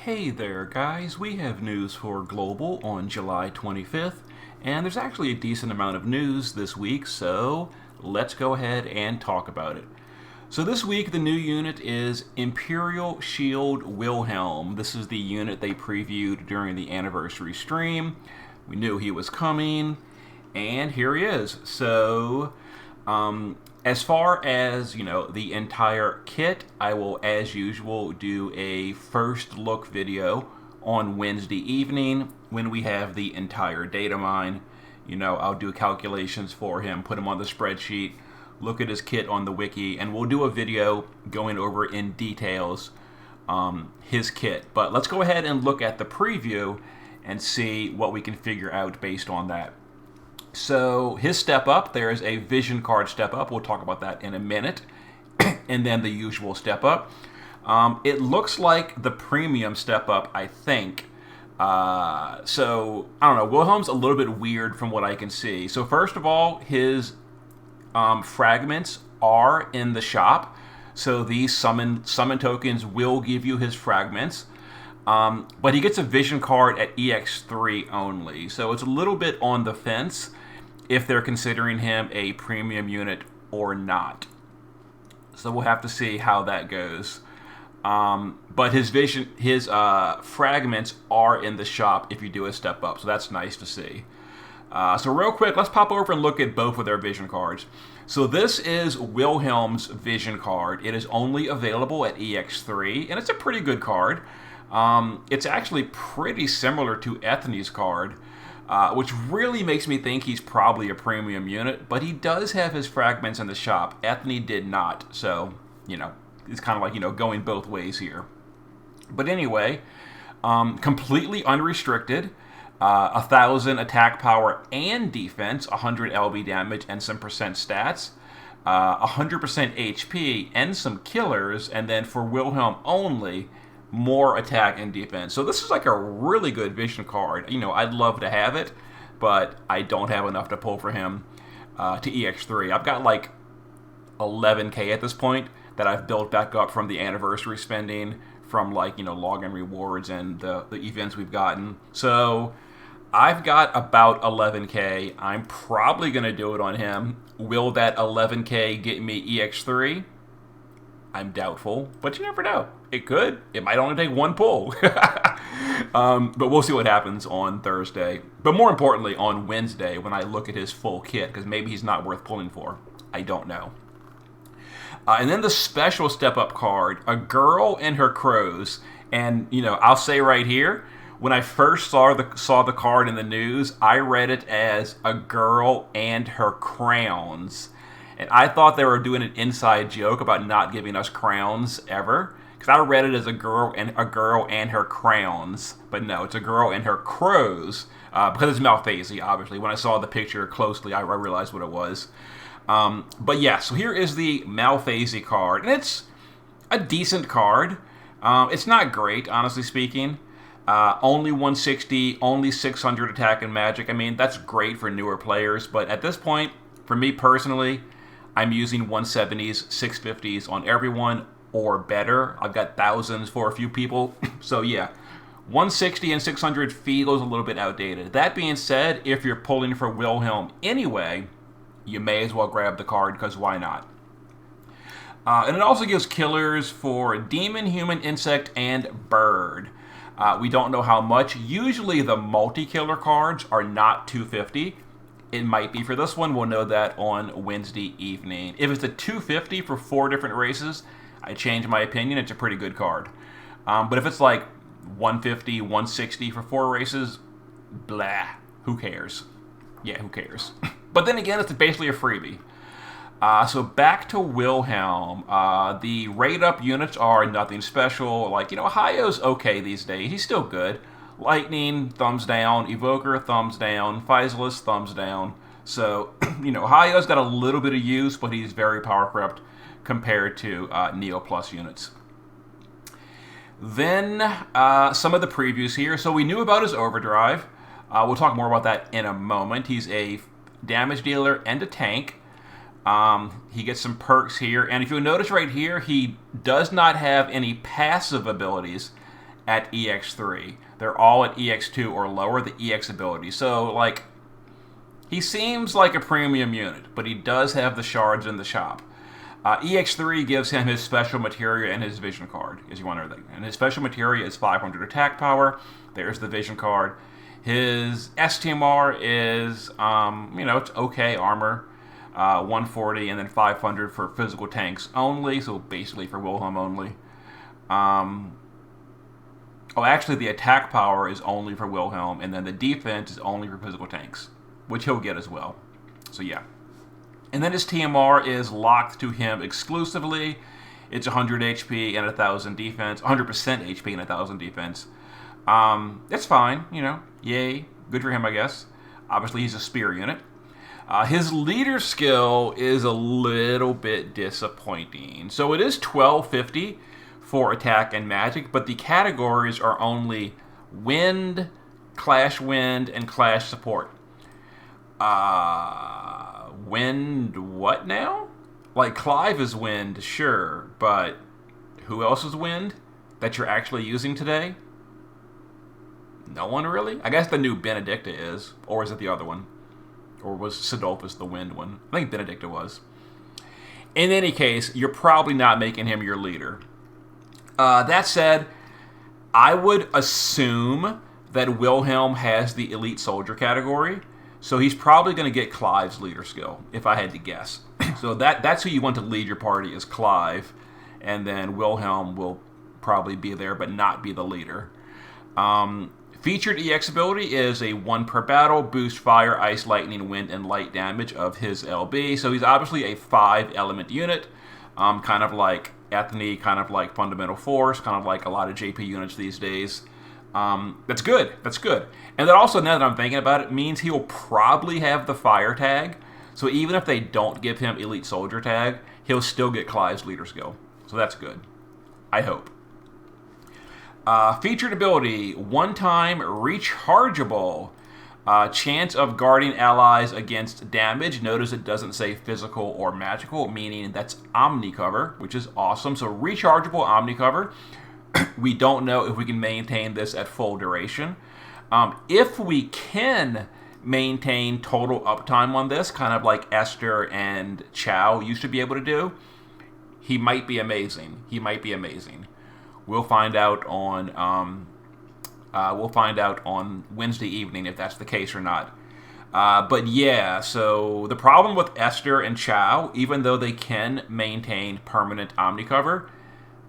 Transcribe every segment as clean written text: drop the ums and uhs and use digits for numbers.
Hey there, guys. We have news for Global on July 25th, and there's actually a decent amount of news this week, so let's go ahead and talk about it. So this week, the new unit is Imperial Shield Wilhelm. This is the unit they previewed during the anniversary stream. We knew he was coming, and here he is. So, as far as, the entire kit, I will, as usual, do a first look video on Wednesday evening when we have the entire data mine. I'll do calculations for him, put him on the spreadsheet, look at his kit on the wiki, and we'll do a video going over in details his kit. But let's go ahead and look at the preview and see what we can figure out based on that. So his step up, there is a vision card step up. We'll talk about that in a minute. And then the usual step up. It looks like the premium step up, I think. So, I don't know. Wilhelm's a little bit weird from what I can see. So first of all, his fragments are in the shop. So these summon tokens will give you his fragments. But he gets a vision card at EX3 only. So it's a little bit on the fence if they're considering him a premium unit or not. So we'll have to see how that goes. But his fragments are in the shop if you do a step up. So that's nice to see. So real quick, let's pop over and look at both of their vision cards. So this is Wilhelm's vision card. It is only available at EX3, and it's a pretty good card. It's actually pretty similar to Ethne's card, which really makes me think he's probably a premium unit, but he does have his fragments in the shop. Ethne did not, so, it's kind of like, going both ways here. But anyway, completely unrestricted, 1,000 attack power and defense, 100 LB damage and some percent stats, 100% HP and some killers, and then for Wilhelm only, more attack and defense. So this is like a really good vision card. I'd love to have it, but I don't have enough to pull for him to EX3. I've got like 11k at this point that I've built back up from the anniversary spending, from like, login rewards and the events we've gotten. So I've got about 11k. I'm probably going to do it on him. Will that 11k get me EX3? I'm doubtful, but you never know. It could. It might only take one pull. But we'll see what happens on Thursday. But more importantly, on Wednesday, when I look at his full kit, because maybe he's not worth pulling for. I don't know. And then the special step-up card, a girl and her crows. And, I'll say right here, when I first saw the card in the news, I read it as a girl and her crowns. And I thought they were doing an inside joke about not giving us crowns ever, because I read it as a girl and her crowns. But no, it's a girl and her crows, because it's Malphasy, obviously. When I saw the picture closely, I realized what it was. But yeah, so here is the Malphasy card, and it's a decent card. It's not great, honestly speaking. Only 160, only 600 attack and magic. I mean, that's great for newer players, but at this point, for me personally, I'm using 170s, 650s on everyone or better. I've got thousands for a few people. So yeah, 160 and 600 feels a little bit outdated. That being said, if you're pulling for Wilhelm anyway, you may as well grab the card, because why not? And it also gives killers for demon, human, insect, and bird. We don't know how much. Usually the multi-killer cards are not 250. It might be for this one. We'll know that on Wednesday evening. If it's a 250 for 4 different races, I change my opinion. It's a pretty good card. But if it's like 150, 160 for 4 races, blah. Who cares? Yeah, who cares? But then again, it's basically a freebie. So back to Wilhelm. The rate-up units are nothing special. Like, Hayo's okay these days. He's still good. Lightning, thumbs down. Evoker, thumbs down. Physalis, thumbs down. So, Hayo's got a little bit of use, but he's very power crept compared to Neo Plus units. Then, some of the previews here. So we knew about his Overdrive. We'll talk more about that in a moment. He's a damage dealer and a tank. He gets some perks here. And if you'll notice right here, he does not have any passive abilities at EX3. They're all at EX2 or lower, the EX ability. So, like, he seems like a premium unit, but he does have the shards in the shop. EX3 gives him his special materia and his vision card, as you want everything. And his special materia is 500 attack power. There's the vision card. His STMR is, it's okay armor, 140, and then 500 for physical tanks only, so basically for Wilhelm only. Actually, the attack power is only for Wilhelm, and then the defense is only for physical tanks, which he'll get as well. So, yeah. And then his TMR is locked to him exclusively. It's 100 HP and 1,000 defense, 100% HP and 1,000 defense. It's fine, Yay. Good for him, I guess. Obviously, he's a spear unit. His leader skill is a little bit disappointing. So it is 1250 for attack and magic, but the categories are only wind, wind, and clash support. Wind what now? Like, Clive is wind, sure, but who else is wind that you're actually using today? No one really? I guess the new Benedicta is, or is it the other one? Or was Sidolphus the wind one? I think Benedicta was. In any case, you're probably not making him your leader. That said, I would assume that Wilhelm has the elite soldier category, so he's probably going to get Clive's leader skill, if I had to guess. So that's who you want to lead your party, is Clive, and then Wilhelm will probably be there, but not be the leader. Featured EX ability is a 1 per battle, boost fire, ice, lightning, wind, and light damage of his LB. So he's obviously a 5-element unit, kind of like Ethne, kind of like Fundamental Force, kind of like a lot of JP units these days. That's good. And then also, now that I'm thinking about it, means he'll probably have the fire tag. So even if they don't give him elite soldier tag, he'll still get Clive's leader skill. So that's good. I hope. Featured ability, one-time rechargeable. Chance of guarding allies against damage. Notice it doesn't say physical or magical, meaning that's Omni cover, which is awesome. So rechargeable Omni cover. We don't know if we can maintain this at full duration. If we can maintain total uptime on this, kind of like Esther and Chow used to be able to do, he might be amazing. We'll find out on Wednesday evening if that's the case or not. But yeah, so the problem with Esther and Chow, even though they can maintain permanent Omni cover,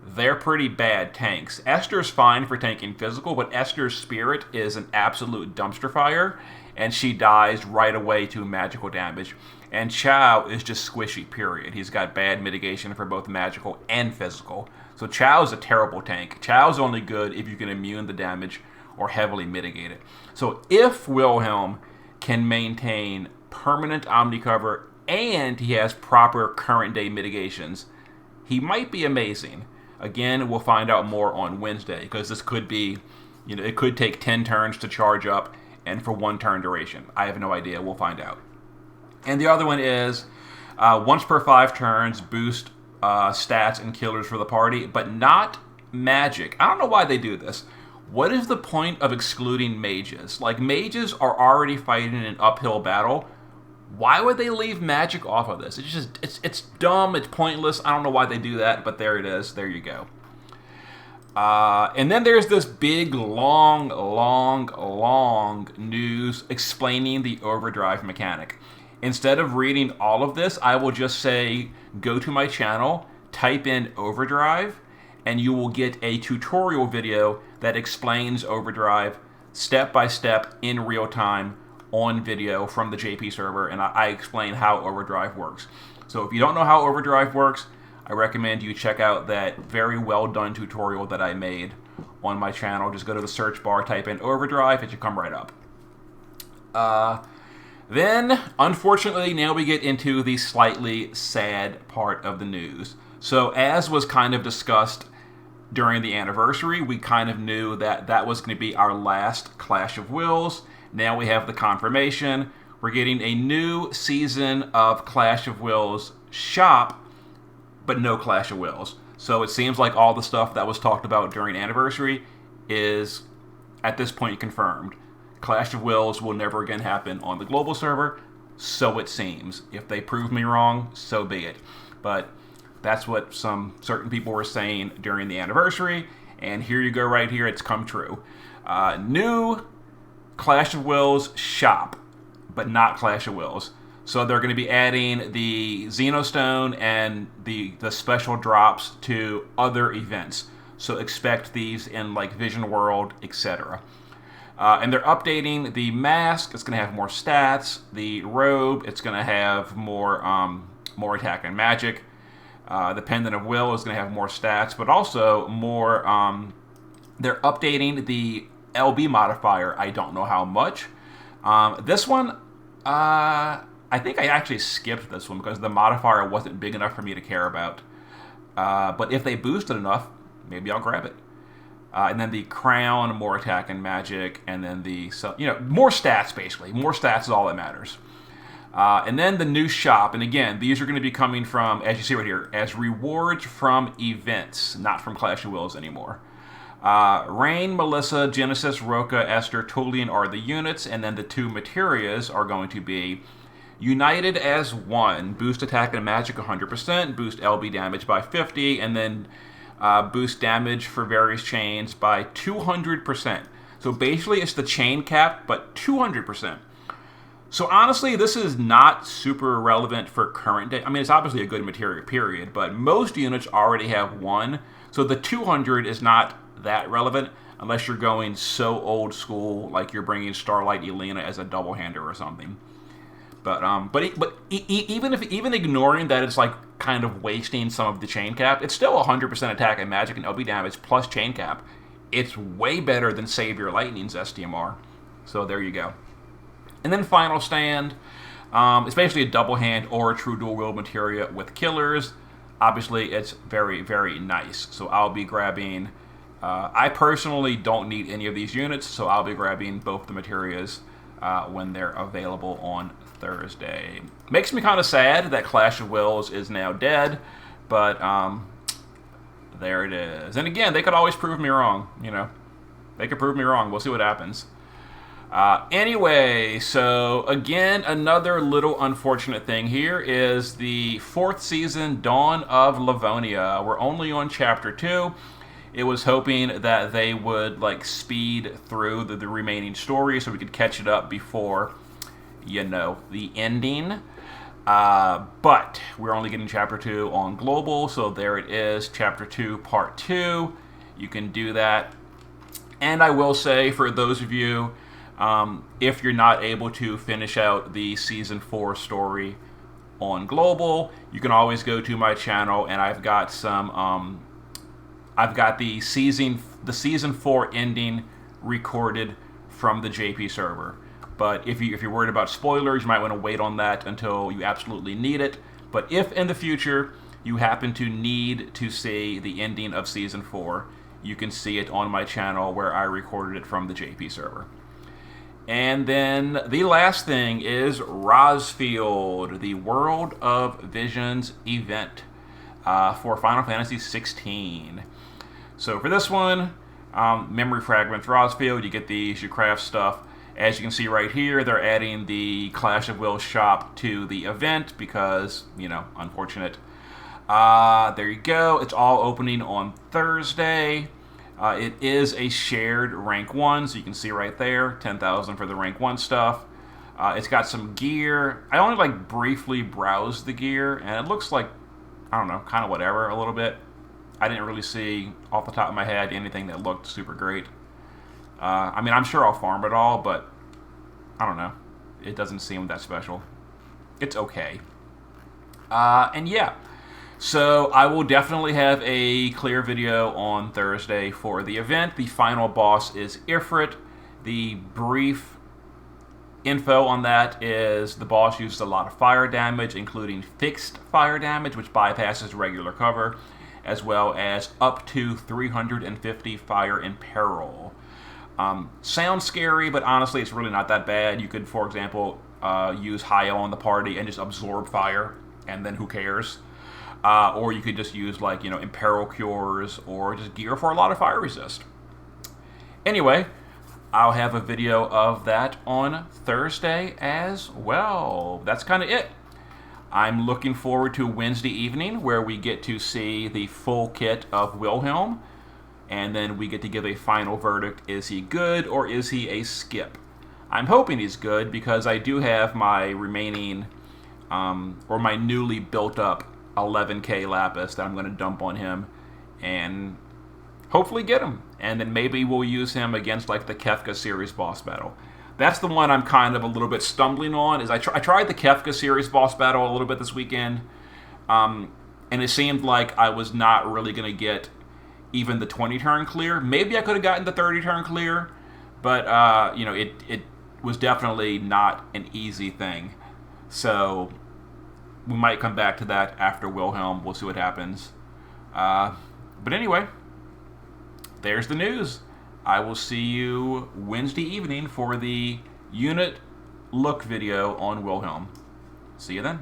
they're pretty bad tanks. Esther's fine for tanking physical, but Esther's spirit is an absolute dumpster fire, and she dies right away to magical damage. And Chow is just squishy, period. He's got bad mitigation for both magical and physical. So Chow's a terrible tank. Chow's only good if you can immune the damage or heavily mitigate it. So if Wilhelm can maintain permanent Omni cover and he has proper current day mitigations, he might be amazing. Again, we'll find out more on Wednesday, because this could be, it could take 10 turns to charge up and for 1 turn duration. I have no idea. We'll find out. And the other one is once per 5 turns, boost stats and killers for the party, but not magic. I don't know why they do this. What is the point of excluding mages? Like, mages are already fighting an uphill battle. Why would they leave magic off of this? It's dumb. It's pointless. I don't know why they do that, but there it is. There you go. And then there's this big, long news explaining the overdrive mechanic. Instead of reading all of this, I will just say, go to my channel, type in overdrive, and you will get a tutorial video that explains overdrive step by step in real time on video from the JP server, and I explain how overdrive works. So if you don't know how overdrive works, I recommend you check out that very well done tutorial that I made on my channel. Just go to the search bar, type in overdrive, it should come right up. Then, unfortunately, now we get into the slightly sad part of the news. So, as was kind of discussed during the anniversary, we kind of knew that that was going to be our last Clash of Wills. Now we have the confirmation. We're getting a new season of Clash of Wills shop, but no Clash of Wills. So it seems like all the stuff that was talked about during anniversary is, at this point, confirmed. Clash of Wills will never again happen on the global server, so it seems. If they prove me wrong, so be it. But that's what some certain people were saying during the anniversary, and here you go right here, it's come true. New Clash of Wills shop, but not Clash of Wills. So they're going to be adding the Xenostone and the special drops to other events. So expect these in like Vision World, etc. And they're updating the mask. It's going to have more stats. The robe, it's going to have more attack and magic. The Pendant of Will is going to have more stats, but also more. They're updating the LB modifier. I don't know how much. This one, I think I actually skipped this one because the modifier wasn't big enough for me to care about. But if they boost it enough, maybe I'll grab it. And then the crown, more attack and magic, and then more stats basically. More stats is all that matters. And then the new shop, and again, these are going to be coming from, as you see right here, as rewards from events, not from Clash of Wills anymore. Rain, Melissa, Genesis, Roka, Esther, Tullian are the units, and then the two materias are going to be United as one, boost attack and magic 100%, boost LB damage by 50, and then boost damage for various chains by 200%. So basically it's the chain cap, but 200%. So honestly, this is not super relevant for current day. I mean, it's obviously a good material, period, but most units already have one. So the 200 is not that relevant unless you're going so old school, like you're bringing Starlight Elena as a double-hander or something. But even ignoring that, it's like kind of wasting some of the chain cap. It's still 100% attack and magic and LB damage plus chain cap. It's way better than Save Your Lightning's STMR. So there you go. And then Final Stand. It's basically a double hand or a true dual wield materia with killers. Obviously, it's very, very nice. So I'll be grabbing. I personally don't need any of these units, so I'll be grabbing both the materias when they're available on Thursday. Makes me kind of sad that Clash of Wills is now dead, but there it is. And again, they could always prove me wrong. They could prove me wrong. We'll see what happens. Anyway, so again, another little unfortunate thing here is the 4th season, Dawn of Livonia. We're only on Chapter 2. It was hoping that they would speed through the remaining story so we could catch it up before, the ending. But we're only getting Chapter 2 on Global, so there it is, Chapter 2, Part 2. You can do that. And I will say, for those of you, if you're not able to finish out the Season 4 story on Global, you can always go to my channel, and I've got some... I've got the season 4 ending recorded from the JP server. But if you're worried about spoilers, you might want to wait on that until you absolutely need it. But if in the future you happen to need to see the ending of Season 4, you can see it on my channel where I recorded it from the JP server. And then the last thing is Rosfield, the World of Visions event for Final Fantasy 16. So for this one, Memory Fragments Rosfield, you get these, you craft stuff. As you can see right here, they're adding the Clash of Wills shop to the event because, unfortunate. There you go. It's all opening on Thursday. It is a shared rank 1, so you can see right there, 10,000 for the rank 1 stuff. It's got some gear. I only briefly browsed the gear, and it looks like, I don't know, kind of whatever a little bit. I didn't really see, off the top of my head, anything that looked super great. I mean, I'm sure I'll farm it all, but I don't know. It doesn't seem that special. It's okay. And yeah, so I will definitely have a clear video on Thursday for the event. The final boss is Ifrit. The brief info on that is the boss uses a lot of fire damage, including fixed fire damage, which bypasses regular cover, as well as up to 350 fire in peril. Sounds scary, but honestly, it's really not that bad. You could, for example, use Hayo on the party and just absorb fire, and then who cares? Or you could just use, Imperil Cures, or just gear for a lot of fire resist. Anyway, I'll have a video of that on Thursday as well. That's kind of it. I'm looking forward to Wednesday evening, where we get to see the full kit of Wilhelm, and then we get to give a final verdict. Is he good or is he a skip? I'm hoping he's good, because I do have my remaining, or my newly built up 11k Lapis that I'm going to dump on him and hopefully get him. And then maybe we'll use him against like the Kefka series boss battle. That's the one I'm kind of a little bit stumbling on. Is I tried the Kefka series boss battle a little bit this weekend, and it seemed like I was not really going to get even the 20 turn clear. Maybe I could have gotten the 30 turn clear, but you know, it was definitely not an easy thing. So we might come back to that after Wilhelm. We'll see what happens. But anyway, there's the news. I will see you Wednesday evening for the unit look video on Wilhelm. See you then.